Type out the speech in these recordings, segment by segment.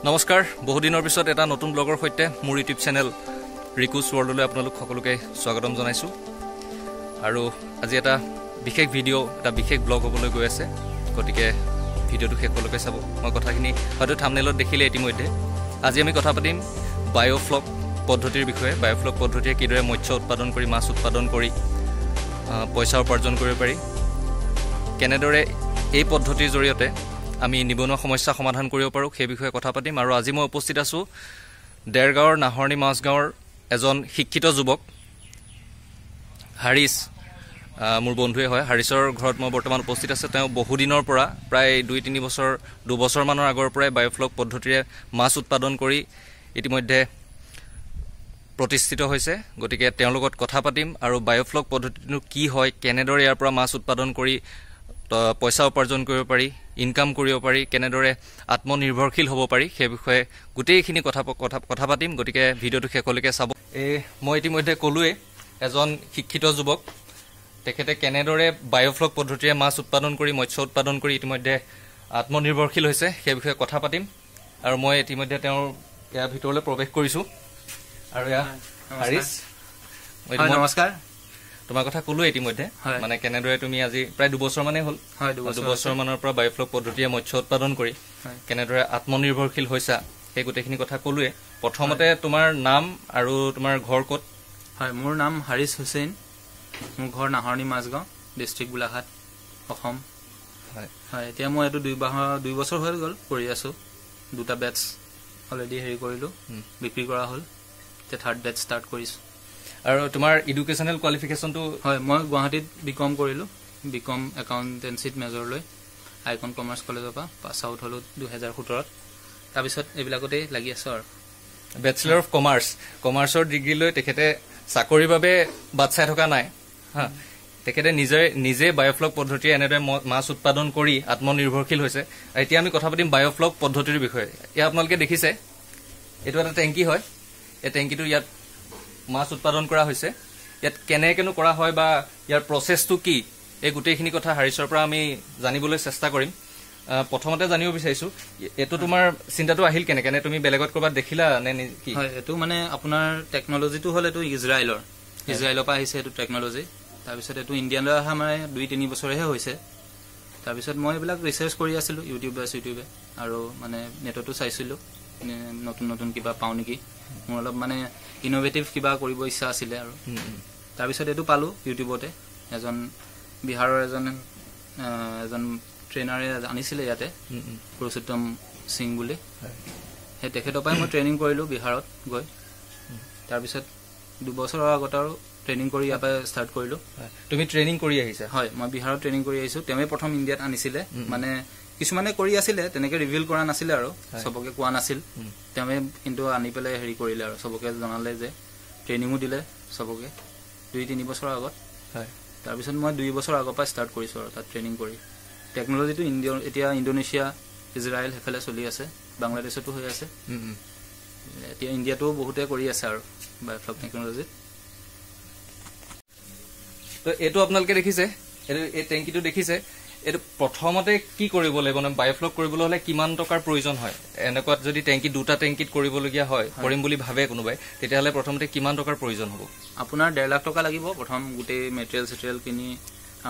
নমস্কাৰ বহুদিনৰ পিছত এটা নতুন ব্লগৰ সৈতে মোৰ ইউটিউব চেনেল ৰিকুজ ৱৰ্ল্ডলৈ আপোনালোক সকলোকে স্বাগতম জনাইছো আৰু আজি এটা বিশেষ ভিডিও এটা বিশেষ ব্লগ হ'বলৈ গৈ আছে গতিকে ভিডিওটো শেষলৈকে চাব মই কথাখিনি হয়তো থাম্বনেলত দেখিলে ইতিমধ্যে আজি আমি কথা পাতিম বায়োফ্লক পদ্ধতিৰ বিষয়ে বায়োফ্লক পদ্ধতিয়ে কিদৰে মৎস্য উৎপাদন কৰি মাছ উৎপাদন কৰি পইচা উপাৰ্জন কৰিব পাৰি কেনেদৰে এই পদ্ধতিৰ জৰিয়তে আমি নিবনুৱা সমস্যা সমাধান কৰিব পাৰো সেই বিষয়ে কথা পাতিম আৰু আজি মই উপস্থিত আছো দেৰগাঁৱৰ নাহৰণি মাছগাঁৱৰ এজন শিক্ষিত যুৱক হাৰিছ মোৰ বন্ধুৱে হয় হাৰিছৰ ঘৰত মই বৰ্তমান উপস্থিত আছে তেওঁ বহুদিনৰ পৰা প্ৰায় 2-3 বছৰ 2 বছৰ মানৰ আগৰ পৰাই বায়োফ্লক পদ্ধতিৰে মাছ উৎপাদন কৰি ইতিমধ্যে প্ৰতিষ্ঠিত হৈছে গতিকে তেওঁৰ লগত কথা পাতিম আৰু বায়োফ্লক পদ্ধতিটো কি হয় কেনেদৰে ইয়াৰ পৰা মাছ উৎপাদন কৰি পইচা উপাৰ্জন কৰিব পাৰি ইনকাম কৰিব পাৰি কেনেদৰে আত্মনিৰ্ভৰশীল হ'ব পাৰি সেই বিষয়ে গোটেইখিনি কথা পাতিম গতিকে ভিডিওটো শেষলৈকে চাব মই ইতিমধ্যে ক'লোৱে এজন শিক্ষিত যুৱক তেখেতে কেনেদৰে বায়োফ্লক পদ্ধতিৰে মাছ উৎপাদন কৰি মৎস্য উৎপাদন কৰি ইতিমধ্যে আত্মনিৰ্ভৰশীল হৈছে সেই বিষয়ে কথা পাতিম আৰু মই ইতিমধ্যে তেওঁৰ ইয়াৰ ভিতৰলৈ প্ৰৱেশ কৰিছো আৰু হাৰিছ নমস্কাৰ তোমাৰ কথা ক'লো ইতিমধ্যে মানে কেনেদৰে তুমি আজি প্ৰায় 2 বছৰ মানে হ'ল 2 বছৰ মানৰ পৰা বায়োফ্লক পদ্ধতিৰে মৎস্য উৎপাদন কৰি কেনেদৰে আত্মনিৰ্ভৰশীল হৈছা সেই গোটেইখিনি কথা ক'লোৱে প্ৰথমতে তোমাৰ নাম আৰু তোমাৰ ঘৰ ক'ত হয় মোৰ নাম হাৰিছ হুছেইন মোৰ ঘৰ নাহৰণি মাছগাঁও ডিষ্ট্ৰিক্ট গোলাঘাট অসম হয় এতিয়া মই এইটো 2 বছৰ হৈ গ'ল কৰি আছো দুটা বেটছ অলৰেডি হেৰি কৰিলো বিক্ৰী কৰা হ'ল এতিয়া থাৰ্ড বেটছ ষ্টাৰ্ট কৰিছো আৰু তোমাৰ এডুকেশনাল কোৱালিফিকেশনটো হয় মই গুৱাহাটীত বিকম কৰিলো বিকম একাউন্টেন্সিত মেজৰ লৈ আইকন কমাৰ্চ কলেজৰ পৰা পাছ আউট হলো 2017 তাৰ পিছত এবিলাকতে লাগি আছো আৰু বেচেলৰ অফ কমাৰ্চৰ ডিগ্ৰী লৈ তেখেতে চাকৰিৰ বাবে বাট চাই থকা নাই হা তেখেতে নিজে বায়োফ্লক পদ্ধতিৰে এনেদৰে মাছ উৎপাদন কৰি আত্মনিৰ্ভৰশীল হৈছে এতিয়া আমি কথা পাতিম বায়োফ্লক পদ্ধতিৰ বিষয়ে এয়া আপোনালোকে দেখিছে এটো এটা টেংকি হয় এই টেংকিটো ইয়াত মাছ উৎপাদন কৰা হৈছে ইয়াত কেনেকেনো কৰা হয় বা ইয়াৰ প্ৰসেসটো কি এই গোটেইখিনি কথা হাৰিছৰ পৰা আমি জানিবলৈ চেষ্টা কৰিম প্ৰথমতে জানিব বিচাৰিছো এটো তোমাৰ চিন্তাটো আহিল কেনে তুমি বেলেগত কৰবাত দেখিলা নে কি হয় এটো মানে আপোনাৰ টেকনলজিটো হল এটো ইজৰাইলৰ পৰা আহিছে এটো টেকনলজি তাৰ পিছত এটো ইণ্ডিয়ানলৈ অহা মানে 2-3 বছৰহে হৈছে তাৰ পিছত মই এইবিলাক ৰিসাৰ্চ কৰি আছিলো ইউটিউবে আৰু মানে নেটতো চাইছিলো নতুন কিবা পাও নেকি মোৰ অলপ মানে ইনোভেটিভ কিবা কৰিব ইচ্ছা আছিল আৰু তাৰ পিছত এটো পালো ইউটিউবতে এজন বিহাৰৰ এজন ট্ৰেইনাৰে আনিছিলে ইয়াতে পুৰুষোত্তম সিং বুলি হে তেখেতৰ পৰাই মই ট্ৰেইনিং কৰিলো বিহাৰত গৈ তাৰ পিছত 2 বছৰৰ আগত আৰু ট্ৰেইনিং কৰি ইয়াতে ষ্টাৰ্ট কৰিলো তুমি ট্ৰেইনিং কৰি আহিছা হয় মই বিহাৰত ট্ৰেইনিং কৰি আহিছো তেমে প্ৰথম ইণ্ডিয়াত আনিছিলে মানে কিছুমানে কৰি আছিলে তেনেকে ৰিভিল কৰা নাছিলে আৰু সবকে কোৱা নাছিল তেমে কিন্তু আনি পেলে হেৰি কৰিলে আৰু সবকে জনালে যে ট্ৰেইনিংও দিলে সবকে 2-3 বছৰ আগত হয় তাৰ পিছত মই 2 বছৰ আগৰ পৰা ষ্টাৰ্ট কৰিছো আৰু তাত ট্ৰেইনিং কৰি টেকনলজিটো এতিয়া ইণ্ডোনেছিয়া ইজৰাইল হেফালে চলি আছে বাংলাদেশতো হৈ আছে এতিয়া ইণ্ডিয়াতো বহুতে কৰি আছে আৰু বায়োফ্লক টেকনলজি তো এটো আপোনালোকে দেখিছে এই টেংকিটো দেখিছে এটো প্ৰথমতে কি কৰিব লাগিব মানে বায়োফ্লক কৰিবলৈ হলে কিমান টকাৰ প্ৰয়োজন হয় এনেকুৱাত যদি টেংকি দুটা টেংকিত কৰিবলগীয়া হয় কৰিম বুলি ভাবে কোনোবাই তেতিয়াহলে প্ৰথমতে কিমান টকাৰ প্ৰয়োজন হ'ব আপোনাৰ 1.5 লাখ টকা লাগিব প্ৰথম গোটেই মেটেৰিয়েল কিনি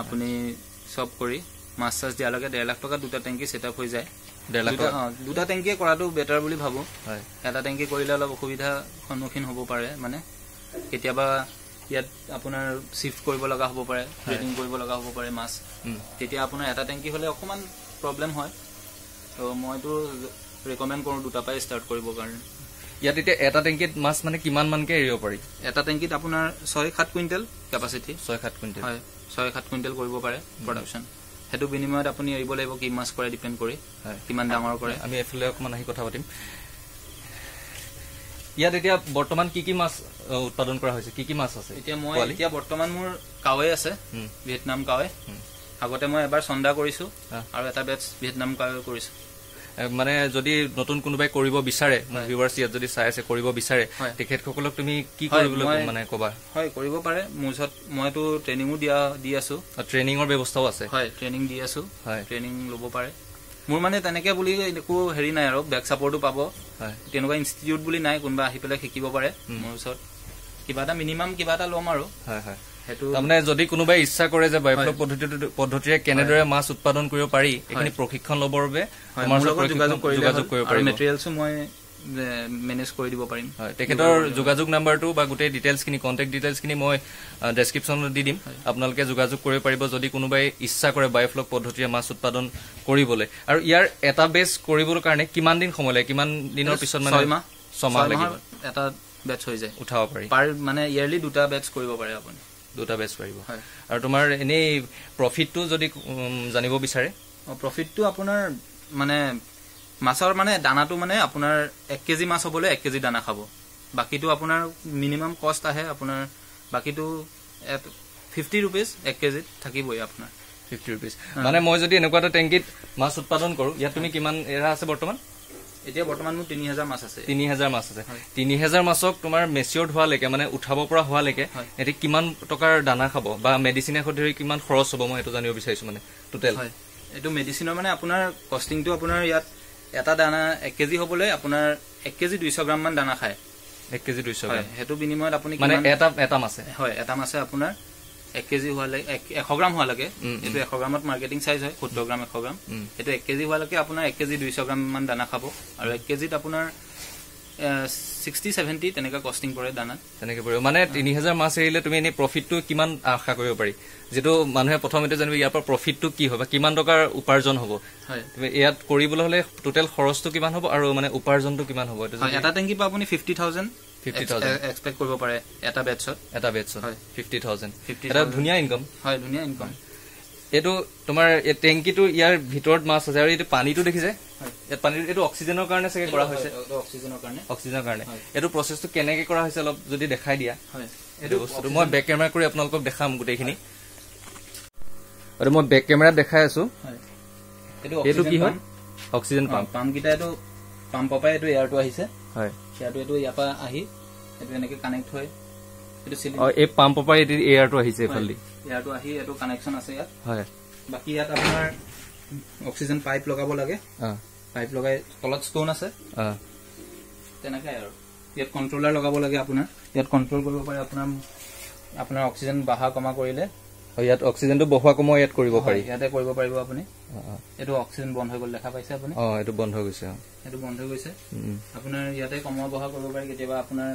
আপুনি সব কৰি মাছ চাছ দিয়া লাগে 1.5 লাখ টকা দুটা টেংকি সেটআপ হৈ যায় 1.5 লাখ দুটা টেংকি কৰাটো বেটাৰ বুলি ভাবো হয় এটা টেংকি কৰিলে অলপ অসুবিধা সন্মুখীন হ'ব পাৰে মানে কেতিয়াবা ইয়াত আপোনাৰ শিফট কৰিব লগা হ'ব পাৰে ট্ৰেডিং কৰিব লগা হ'ব পাৰে মাছ তেতিয়া আপোনাৰ এটা টেংকি হলে অকমান প্ৰবলেম হয় তো মইতো ৰেকমেন্ড কৰো দুটা পাই ষ্টাৰ্ট কৰিব কাৰণে ইয়াত এতিয়া এটা টেংকিত মাছ মানে কিমান মানকে এৰিব পাৰি এটা টেংকিত আপোনাৰ 6-7 কুইন্টেল কেপাসিটি 6-7 কুইন্টেল হয় 6-7 কুইন্টেল কৰিব পাৰে প্ৰডাকশন হেতু বিনিময়ত আপুনি এৰিব লাগিব কি মাছ কৰে ডিপেন্ড কৰি কিমান ডাঙৰ কৰে আমি এফালে অকমান আহি কথা পাতিম ইয়াত এতিয়া বৰ্তমান কি মাছ উৎপাদন কৰা হৈছে কি মাছ আছে এতিয়া বৰ্তমান মোৰ কাৱে আছে ভিয়েটনাম কাৱে আগতে মই এবাৰ সন্ডা কৰিছো আৰু এটা বেটছ ভিয়েটনাম কাৱে কৰিছো মানে যদি নতুন কোনোবাই কৰিব বিচাৰে ভিউৱাৰ্ছ ইয়াত যদি চাই আছে কৰিব বিচাৰে তেখেতসকলক তুমি কি কৰিবলৈ মানে কবা হয় কৰিব পাৰে মুজত মইতো ট্ৰেইনিংও দি আছো ট্ৰেইনিংৰ ব্যৱস্থাও আছে হয় ট্ৰেইনিং দি আছো ট্ৰেইনিং লব পাৰে মোৰ মানে তেনেকে বুলি একো হেৰি নাই আৰু বেক সাপোৰ্টও পাব তেনেকুৱা ইনষ্টিটিউট বুলি নাই কোনবা আহি পেলাই শিকিব পাৰে মোৰ ওচৰত কিবা এটা মিনিমাম কিবা এটা লম আৰু হেতু মানে যদি কোনোবাই ইচ্ছা কৰে যে বায়োফ্লক পদ্ধতিৰে কেনেদৰে মাছ উৎপাদন কৰিব পাৰি এখিনি প্ৰশিক্ষণ লবৰ বাবে তোমাৰ লগত যোগাযোগ কৰিব পাৰি মেটেৰিয়েলছও মই মেনেজ কৰি দিব পাৰিম তেখেতৰ যোগাযোগ নাম্বাৰটো বা গোটেই ডিটেইলছ খিনি কন্টাক্ট ডিটেইলছ খিনি মই ডেসক্ৰিপচনত দি দিম আপোনালোকে যোগাযোগ কৰিব পাৰিব যদি কোনোবাই ইচ্ছা কৰে বায়োফ্লক পদ্ধতিৰে মাছ উৎপাদন কৰিবলৈ আৰু ইয়াৰ এটা বেচ কৰিবৰ কাৰণে কিমান দিন সময় লাগে কিমান দিনৰ পিছত মানে 6 মাহ লাগিব এটা বেচ হৈ যায় উঠাব পাৰি পাৰ মানে ইয়াৰলি দুটা বেচ কৰিব পাৰে আপুনি দুটা বেচ পাৰিব আৰু তোমাৰ এনে প্ৰফিটটো যদি জানিব বিচাৰে প্ৰফিটটো আপোনাৰ মানে মাছৰ মানে দানাটো মানে আপোনাৰ 1 কেজি মাছ হ'বলৈ 1 কেজি দানা খাব বাকিটো আপোনাৰ মিনিমাম কষ্ট আহে আপোনাৰ বাকিটো 50 रुपीस 1 কেজি থাকিবই আপোনাৰ 50 रुपीस মানে মই যদি এনেকুৱা এটা টেংকিত মাছ উৎপাদন কৰো ইয়াত তুমি কিমান এৰা আছে বৰ্তমান এতিয়া বৰ্তমান মোৰ 3000 মাছ আছে 3000 মাছ আছে 3000 মাছক তোমাৰ মেচিয়ৰ্ড হোৱা লৈকে মানে উঠাব পৰা হোৱা লৈকে এটি কিমান টকাৰ দানা খাব বা মেডিচিনে ধৰি কিমান খৰচ হ'ব মই এটো জানিব বিচাৰিছো মানে টোটেল হয় এটো মেডিচিনৰ মানে আপোনাৰ কষ্টিংটো আপোনাৰ ইয়াত এটা দানা 1 কেজি হ'বলৈ আপোনাৰ 1 কেজি 200 গ্ৰাম মান দানা খায় 1 কেজি 200 গ্ৰাম হেতু বিনিময়ত আপুনি মানে এটা মাছে হয় এটা মাছে আপোনাৰ 1 কেজি হোৱালে 100 গ্ৰাম হোৱালৈকে এটো 100 গ্ৰামত মাৰ্কেটিং সাইজ হয় 70 গ্ৰাম 100 গ্ৰাম এটো 1 কেজি হোৱালৈকে আপোনাৰ 1 কেজি 200 গ্ৰাম মান দানা খাব আৰু 1 কেজিত আপোনাৰ 60 70 তেনেকা কষ্টিং পৰে দানা তেনেকে পৰে মানে 3000 মাছ এৰিলে তুমি এনে প্ৰফিটটো কিমান আশা কৰিব পাৰি যেটো মানুহে প্ৰথমতে জানিব ইয়াৰ পৰা প্ৰফিটটো কি হ'ব কিমান টকাৰ উপাৰ্জন হ'ব হয় তুমি ইয়াত কৰিবলৈ হলে টোটেল খৰচটো কিমান হ'ব আৰু মানে উপাৰ্জনটো কিমান হ'ব এটা টেংকি পা আপুনি 50000 এক্সপেক্ট কৰিব পাৰে এটা বেটছত 50000 এটা ধুনিয়া ইনকাম হয় ধুনিয়া ইনকাম এটো তোমাৰ এই টেংকিটো ইয়াৰ ভিতৰত মাছ আছে আৰু এই পানীটো দেখিছে ইয়াত পানীটো এটো অক্সিজেনৰ কাৰণে সকে কৰা হৈছে অক্সিজেনৰ কাৰণে এটো প্ৰসেসটো কেনেকৈ কৰা হৈছে অলপ যদি দেখাই দিয়া হয় এটো বস্তুটো মই বেক কেমেৰা কৰি আপোনালোকক দেখাম গোটেইখিনি আৰু মই বেক কেমেৰাত দেখাই আছো এটো কি হয় অক্সিজেন পাম্প কিটা এটো পাম্পৰ পৰা এটো এয়াৰটো আহিছে হয় এটো ইয়াপা আহি এটো এনেকৈ কানেক্ট হয় এটো সিলিন্ডাৰ এই পাম্পৰ পৰা এটো এয়াৰটো আহিছে এফালদি এয়াৰটো আহি এটো কানেকচন আছে ইয়াত হয় বাকি ইয়াত আপোনাৰ অক্সিজেন পাইপ লগাব লাগে পাইপ লগাই তলত ষ্টোন আছে তেনেকৈ আৰু ইয়াত কন্ট্ৰোলাৰ লগাব লাগে আপোনাৰ ইয়াত কন্ট্ৰোল কৰিব পাৰে আপোনাৰ অক্সিজেন বাহা কমা কৰিলে ইয়াত অক্সিজেনটো বহোৱা কমা ইয়াত কৰিব পাৰি ইয়াতে কৰিব পাৰিব আপুনি এটো অক্সিজেন বন্ধ হৈ গল দেখা পাইছে আপুনি এটো বন্ধ হৈ গৈছে এটো বন্ধ হৈ গৈছে আপোনাৰ ইয়াতে কমা বহা কৰিব পাৰি কেতিয়াবা আপোনাৰ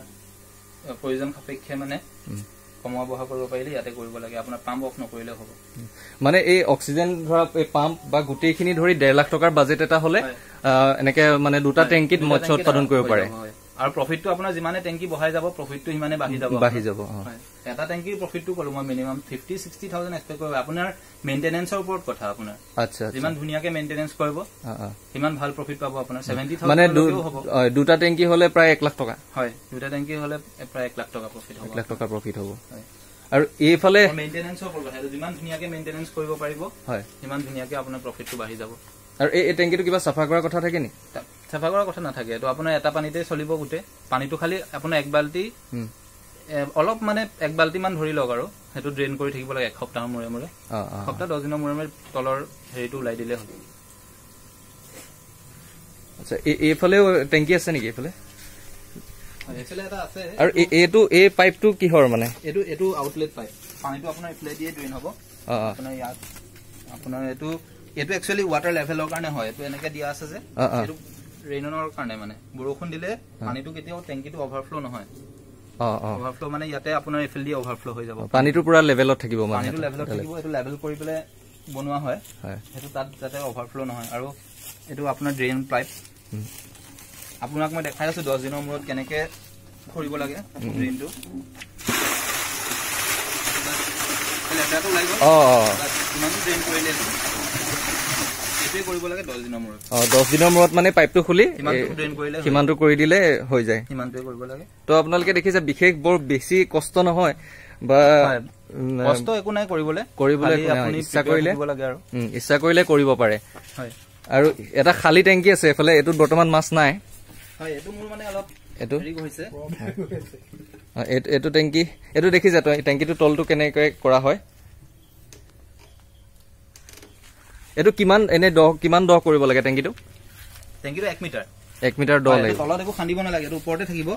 প্ৰয়োজন সাপেক্ষে মানে কমা বহা কৰিব পাৰিলে ইয়াতে কৰিব লাগে আপোনাৰ পাম্প অফ নকৰিলে হ'ব মানে এই অক্সিজেন ধৰা এই পাম্প বা গোটেইখিনি ধৰি 1.5 লাখ টকাৰ বাজেট এটা হলে এনেকে মানে দুটা টেংকিত মৎস্য উৎপাদন কৰিব পাৰে আৰু প্ৰফিটটো আপোনাৰ যিমানে টেংকি বহাই যাব প্ৰফিটটো হিমানে বাঢ়ি যাব এটা টেংকিৰ প্ৰফিটটো কৰো মই মিনিমাম 50-60,000 এক্সপেক্ট কৰিব আপোনাৰ মেইনটেনেন্সৰ ওপৰত কথা আপোনাৰ আচ্ছা যিমান ধুনিয়াকে মেইনটেনেন্স কৰিব হিমান ভাল প্ৰফিট পাব আপোনাৰ 70,000 মানে দুটা টেংকি হলে প্ৰায় 1 লাখ টকা হয় দুটা টেংকি হলে প্ৰায় 1 লাখ টকা প্ৰফিট হ'ব 1 লাখ টকা প্ৰফিট হ'ব আৰু এইফালে মেইনটেনেন্সৰ ওপৰত কথা যিমান ধুনিয়াকে মেইনটেনেন্স কৰিব পাৰিব হয় হিমান ধুনিয়াকে আপোনাৰ প্ৰফিটটো বাঢ়ি যাব আৰু এই টেংকিটো কিবা সাফা কৰাৰ কথা থাকে নি সাফা কৰাৰ কথা নাথাকে এটো আপোনাৰ এটা পানীতে চলিব গুটে পানীটো খালি আপোনাৰ এক বালতি অলপ মানে এক বালতি মান ধৰি লওক আৰু হেতু ড্ৰেইন কৰি থাকিব লাগে এক সপ্তাহৰ মূৰে মূৰে সপ্তাহ 10 দিনৰ মূৰে মূৰে তলৰ হেৰিটো উলাই দিলে হ'ব আচ্ছা এইফালে টেংকি আছে নেকি এইফালে এইফালে এটা আছে আৰু এই পাইপটো কিহৰ মানে এটো আউটলেট পাইপ পানীটো আপোনাৰ ইফালে দিয়ে ড্ৰেইন হ'ব আপোনাৰ ইয়াত আপোনাৰ এটো একচুয়ালি ওয়াটাৰ লেভেলৰ কাৰণে হয় এটো এনেকে দিয়া আছে যে এটো ৰেইনৰ কাৰণে মানে বৰষুণ দিলে পানীটো কেতিয়াও টেংকিটো অভাৰফ্লো নহয় অভাৰফ্লো মানে ইয়াতে আপোনাৰ এফিল দি অভাৰফ্লো হৈ যাব পানীটো পুৰা লেভেলত থাকিব মানে পানীটো লেভেলত থাকিব এটো লেভেল কৰি পেলে বনোৱা হয় এটো তাত যাতে অভাৰফ্লো নহয় আৰু এটো আপোনাৰ ড্ৰেইন পাইপ আপোনাক মই দেখাই আছো 10 দিনৰ মূৰত কেনেকে কৰিব লাগে ড্ৰেইনটো লেটাৰটো লাগি গল ইমান ড্ৰেইন কৰিলে কৰিব লাগে 10 দিনৰ মূৰত 10 দিনৰ মূৰত মানে পাইপটো খুলি সিমানটো কৰি দিলে হৈ যায় সিমানটো কৰিব লাগে তো আপোনালোকে দেখিছে বিশেষ বৰ বেছি কষ্ট নহয় বা কষ্ট একো নাই কৰিবলৈ আপুনি ইচ্ছা কৰিলে কৰিব পাৰে হয় আৰু এটা খালি টেংকি আছে এফালে এটোত বৰ্তমান মাছ নাই হয় এটো মোৰ মানে অলপ এটো হেৰি হৈছে এটো টেংকি এটো দেখিছা তো টেংকিটো তলটো কেনেকৈ কৰা হয় এইটো কিমান এনে কিমান দ কৰিব লাগে টেংকিটো 1 মিটাৰ 1 মিটাৰ দ লাগিব তলত একো খান্দিব নালাগে এইটো ওপৰতে থাকিব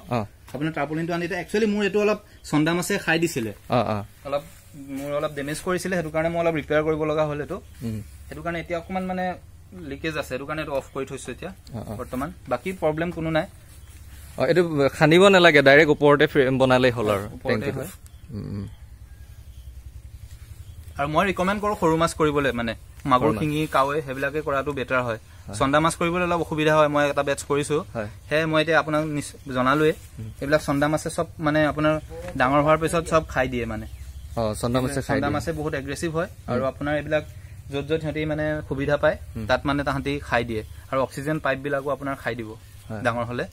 আপোনাৰ টাৰ্পলিনটো আনি একচুৱেলি মোৰ এইটো অলপ চন্দা মাছে খাই দিছিলে অলপ মোৰ অলপ ডেমেজ কৰিছিলে সেইটো কাৰণে মই অলপ ৰিপেয়াৰ কৰিব লগা হ'ল এইটো সেইটো কাৰণে এতিয়া অকমান মানে লিকেজ আছে সেইটো কাৰণে এইটো অফ কৰি থৈছো এতিয়া বৰ্তমান বাকি প্ৰবলেম কোনো নাই এইটো খান্দিব নালাগে ডাইৰেক্ট ওপৰতে বনালেই হ'ল আৰু টেংকিটো আৰু মই ৰিকমেণ্ড কৰো সৰু মাছ কৰিবলৈ মানে মাগুৰ শিঙি কাৱৈ সেইবিলাকে কৰাটো বেটাৰ হয় চন্দা মাছ কৰিবলৈ অলপ অসুবিধা হয় মই এটা বেটছ কৰিছো হে মই এতিয়া আপোনাক জনালোৱে এইবিলাক চন্দা মাছে সব মানে আপোনাৰ ডাঙৰ হোৱাৰ পিছত সব খাই দিয়ে মানে চন্দা মাছে বহুত এগ্ৰেছিভ হয় আৰু আপোনাৰ এইবিলাক য'ত য'ত সিহঁতি মানে সুবিধা পায় তাত মানে তাহাঁতি খাই দিয়ে আৰু অক্সিজেন পাইপ বিলাকো আপোনাৰ খাই দিব ডাঙৰ হলে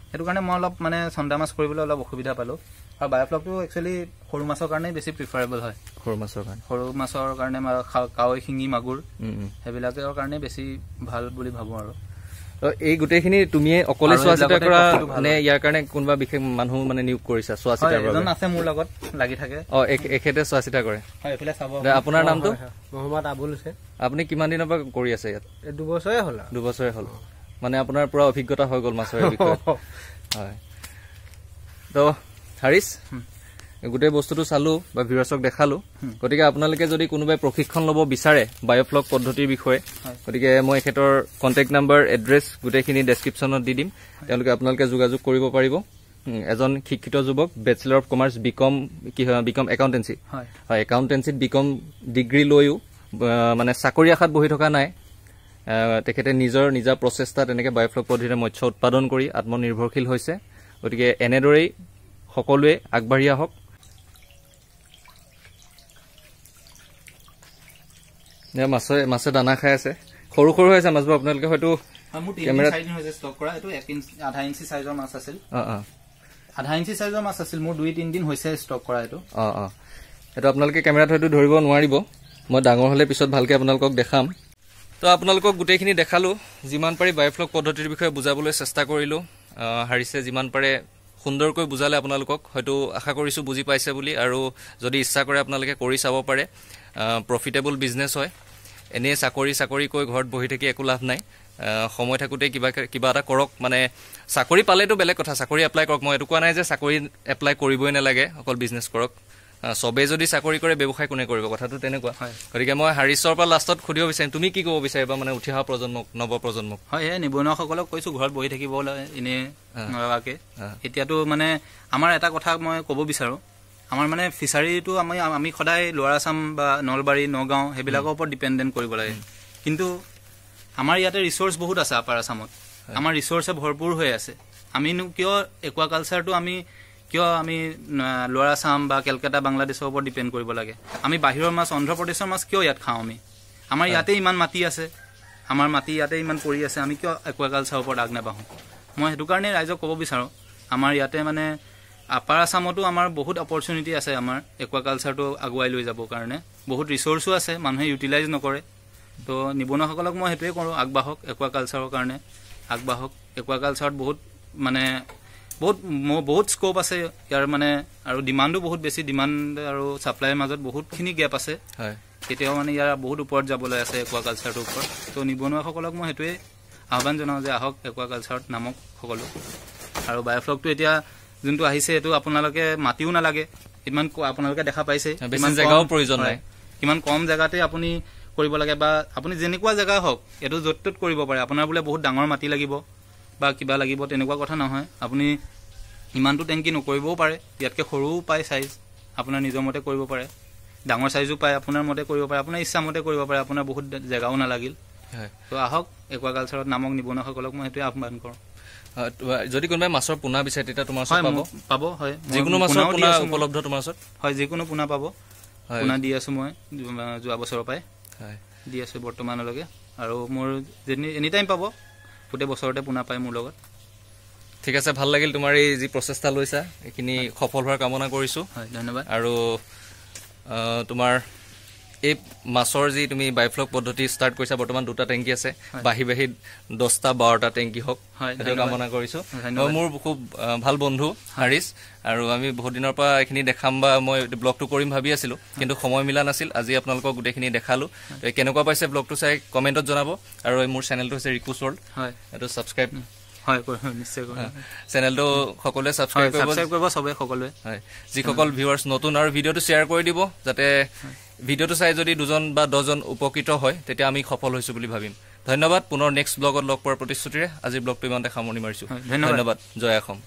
সেইটো কাৰণে মই অলপ মানে চন্দা মাছ কৰিবলৈ অলপ অসুবিধা পালো আৰু বায়োফ্লকটো একচুৱেলি সৰু মাছৰ কাৰণে বেছি প্ৰিফাৰেবল হয় সৰু মাছৰ কাৰণে কাৱৈ শিঙি মাগুৰ সেইবিলাকৰ কাৰণে বেছি ভাল বুলি ভাবো আৰু এই গোটেইখিনি তুমিয়ে অকলে চোৱা চিতা কৰা মানে ইয়াৰ কাৰণে কোনোবা বিশেষ মানুহ মানে নিয়োগ কৰিছা চোৱা চিতাৰ বাবে এজন আছে মোৰ লগত লাগি থাকে এখেতে চোৱা চিতা কৰে হয় এফালে চাব আপোনাৰ নামটো মোহাম্মদ আবুল আছে আপুনি কিমান দিনৰ পৰা কৰি আছে ইয়াত 2 বছৰে হ'ল 2 বছৰে হ'ল মানে আপোনাৰ পুৰা অভিজ্ঞতা হৈ গ'ল মাছৰ বিষয়ে হয় তো হাৰিছ গোটেই বস্তুটো চালো বা ভিউৱাৰ্ছক দেখালো গতিকে আপোনালোকে যদি কোনোবাই প্ৰশিক্ষণ ল'ব বিচাৰে বায়োফ্লক পদ্ধতিৰ বিষয়ে গতিকে মই এখেতৰ কণ্টেক্ট নাম্বাৰ এড্ৰেছ গোটেইখিনি ডেছক্ৰিপশ্যনত দি দিম তেওঁলোকে আপোনালোকে যোগাযোগ কৰিব পাৰিব এজন শিক্ষিত যুৱক bachelor of commerce BCom accountancy হয় একাউণ্টেঞ্চিত বিকম ডিগ্ৰী লৈও মানে চাকৰি আশাত বহি থকা নাই তেখেতে নিজা প্ৰচেষ্টা তেনেকৈ বায়োফ্লক পদ্ধতিৰে মৎস্য উৎপাদন কৰি আত্মনিৰ্ভৰশীল হৈছে গতিকে এনেদৰেই সকলোৱে আগবাঢ়ি আহক মাছে দানা খাই আছে সৰু সৰু হৈ আছে মাছবোৰ আপোনালোকে হয়তো আধা ইঞ্চি চাইজৰ মাছ আছিল মোৰ 2-3 দিন হৈছে ষ্টক কৰা এইটো এইটো আপোনালোকে কেমেৰাত হয়তো ধৰিব নোৱাৰিব মই ডাঙৰ হ'লে পিছত ভালকৈ আপোনালোকক দেখাম তো আপোনালোকক গোটেইখিনি দেখালো যিমান পাৰি বায়োফ্লক পদ্ধতিৰ বিষয়ে বুজাবলৈ চেষ্টা কৰিলোঁ হাৰিছে যিমান পাৰে সুন্দৰকৈ বুজালে আপোনালোকক হয়তো আশা কৰিছোঁ বুজি পাইছে বুলি আৰু যদি ইচ্ছা কৰে আপোনালোকে কৰি চাব পাৰে প্ৰফিটেবল বিজনেছ হয় এনেই চাকৰি কৈ ঘৰত বহি থাকি একো লাভ নাই সময় থাকোঁতে কিবা এটা কৰক মানে চাকৰি পালেতো বেলেগ কথা চাকৰি এপ্লাই কৰক মই এইটো কোৱা নাই যে চাকৰি এপ্লাই কৰিবই নালাগে অকল বিজনেছ কৰক চবেই যদি চাকৰি কৰে ব্যৱসায় কোনে কৰিব কথাটো তেনেকুৱা গতিকে মই হাৰিছৰ পৰা লাষ্টত সুধিব বিচাৰিম তুমি কি ক'ব বিচাৰিবা মানে উঠি অহা প্ৰজন্মক নৱপ্ৰজন্মক হয় নিবনুৱাসকলক কৈছোঁ ঘৰত বহি থাকিব এনেই নলগাকৈ এতিয়াতো মানে আমাৰ এটা কথা মই ক'ব বিচাৰোঁ আমাৰ মানে ফিচাৰীটো আমি সদায় লোৱাৰ আছাম বা নলবাৰী নগাঁও সেইবিলাকৰ ওপৰত ডিপেণ্ডেণ্ট কৰিব লাগে কিন্তু আমাৰ ইয়াতে ৰিচোৰ্চ বহুত আছে আপাৰ আছামত আমাৰ ৰিচোৰ্চে ভৰপূৰ হৈ আছে আমিনো কিয় একুৱাকালচাৰটো আমি লোৱাৰ আছাম বা কেলকাতা বাংলাদেশৰ ওপৰত ডিপেণ্ড কৰিব লাগে আমি বাহিৰৰ মাছ অন্ধ্ৰপ্ৰদেশৰ মাছ কিয় ইয়াত খাওঁ আমি আমাৰ ইয়াতে ইমান মাটি আছে আমাৰ মাটি ইয়াতে ইমান পৰি আছে আমি কিয় একুৱাকালচাৰৰ ওপৰত আগ নাবাঢ়োঁ মই সেইটো কাৰণে ৰাইজক ক'ব বিচাৰোঁ আমাৰ ইয়াতে মানে আপাৰ আছামতো আমাৰ বহুত অপৰচুনিটি আছে আমাৰ একুৱাকালচাৰটো আগুৱাই লৈ যাবৰ কাৰণে বহুত ৰিচোৰ্চো আছে মানুহে ইউটিলাইজ নকৰে তো নিবনুৱাসকলক মই সেইটোৱে কৰোঁ আগবাঢ়ক একুৱাকালচাৰৰ কাৰণে আগবাঢ়ক একুৱাকালচাৰত বহুত স্কোপ আছে ইয়াৰ মানে আৰু ডিমাণ্ডো বহুত বেছি ডিমাণ্ড আৰু ছাপ্লাইৰ মাজত বহুতখিনি গেপ আছে তেতিয়াও মানে ইয়াৰ বহুত ওপৰত যাবলৈ আছে একুৱাকালচাৰটোৰ ওপৰত তো নিবনুৱাসকলক মই সেইটোৱে আহ্বান জনাওঁ যে আহক একুৱাকালচাৰত নামক সকলো আৰু বায়োফ্লকটো এতিয়া যোনটো আহিছে এইটো আপোনালোকে মাতিও নালাগে ইমান আপোনালোকে দেখা পাইছে ইমান জেগাও প্ৰয়োজন নাই কিমান কম জেগাতে আপুনি কৰিব লাগে বা আপুনি যেনেকুৱা জেগা হওক এইটো য'ত ত'ত কৰিব পাৰে আপোনাৰ বোলে বহুত ডাঙৰ মাটি লাগিব বা কিবা লাগিব তেনেকুৱা কথা নহয় আপুনি ইমানটো টেংকি নকৰিবও পাৰে ইয়াতকৈ সৰুও পায় চাইজ আপোনাৰ নিজৰ মতে কৰিব পাৰে ডাঙৰ চাইজো পায় আপোনাৰ মতে কৰিব পাৰে আপোনাৰ ইচ্ছামতে কৰিব পাৰে আপোনাৰ বহুত জেগাও নালাগিল তো আহক একুৱাকালচাৰত নামক নিবনুৱাসকলক মই সেইটোৱে আহ্বান কৰোঁ যদি কোনোবাই মাছৰ পোনা বিচাৰে তেতিয়া তোমাৰ ওচৰত পাব হয় যিকোনো মাছৰ পোনা উপলব্ধ তোমাৰ ওচৰত হয় যিকোনো পোনা পাব পোনা দি আছোঁ মই যোৱা বছৰৰ পৰাই দি আছোঁ বৰ্তমানলৈকে আৰু মোৰ এনি টাইম পাব গোটেই বছৰতে পোনা পায় মোৰ লগত ঠিক আছে ভাল লাগিল তোমাৰ এই যি প্ৰচেষ্টা লৈছা এইখিনি সফল হোৱাৰ কামনা কৰিছোঁ হয় ধন্যবাদ আৰু তোমাৰ এই মাছৰ যি তুমি বায়োফ্লক পদ্ধতি ষ্টাৰ্ট কৰিছা বৰ্তমান 2টা টেংকি আছে বাহি 10টা 12টা টেংকি হওক সেইটো কামনা কৰিছো মোৰ খুব ভাল বন্ধু হাৰিছ আৰু আমি বহুত দিনৰ পৰা এইখিনি দেখাম বা মই ব্লগটো কৰিম ভাবি আছিলো কিন্তু সময় মিলা নাছিল আজি আপোনালোকক গোটেইখিনি দেখালো কেনেকুৱা পাইছে ব্লগটো চাই কমেন্টত জনাব আৰু মোৰ চেনেলটো হৈছে ৰিকুছ ৱৰ্ল্ড হয় এইটো সাবস্ক্ৰাইব হয় নিশ্চয় চেনেলটো সকলোৱে সাবস্ক্ৰাইব কৰিব সবে সকলোৱে হয় যিসকল ভিউৱাৰ্ছ নতুন আৰু ভিডিঅ'টো শ্বেয়াৰ কৰি দিব যাতে ভিডিঅ'টো চাই যদি 2জন বা 10জন উপকৃত হয় তেতিয়া আমি সফল হৈছো বুলি ভাবিম ধন্যবাদ পুনৰ নেক্সট ব্লগত লগ পোৱাৰ প্ৰতিশ্ৰুতিৰে আজি ব্লগটো ইমানতে সামৰণি মাৰিছো ধন্যবাদ জয় অসম